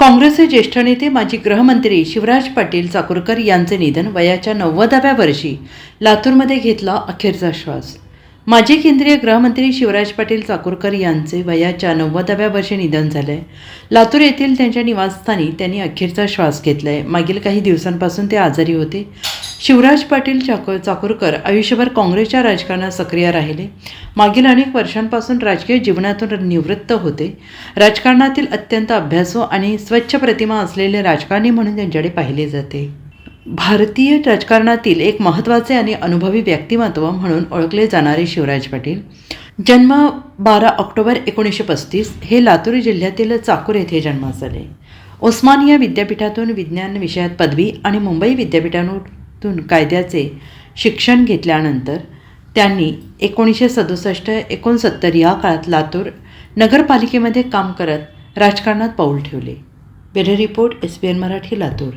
काँग्रेसचे ज्येष्ठ नेते माजी गृहमंत्री शिवराज पाटील चाकूरकर यांचे निधन वयाच्या 90व्या वर्षी लातूरमध्ये घेतला अखेरचा श्वास। माजी केंद्रीय गृहमंत्री शिवराज पाटील चाकूरकर यांचे वयाच्या 90व्या वर्षी निधन झाले। लातूर येथील त्यांच्या निवासस्थानी त्यांनी अखेरचा श्वास घेतलाय। मागील काही दिवसांपासून ते आजारी होते। शिवराज पाटील चाकूरकर आयुष्यभर काँग्रेसच्या राजकारणात सक्रिय राहिले। मागील अनेक वर्षांपासून राजकीय जीवनातून निवृत्त होते। राजकारणातील अत्यंत अभ्यासू आणि स्वच्छ प्रतिमा असलेले राजकारणी म्हणून त्यांच्याकडे पाहिले जाते। भारतीय राजकारणातील एक महत्त्वाचे आणि अनुभवी व्यक्तिमत्व म्हणून ओळखले जाणारे शिवराज पाटील जन्म 12 ऑक्टोबर 1935 हे लातूर जिल्ह्यातील चाकूर येथे जन्मास आले। उस्मानिया विद्यापीठातून विज्ञान विषयात पदवी आणि मुंबई विद्यापीठातून कायद्याचे शिक्षण घेतल्यानंतर त्यांनी 1967-69 या काळात लातूर नगरपालिकेमध्ये काम करत राजकारणात पाऊल ठेवले। Bureau report SBN Marathi Latur.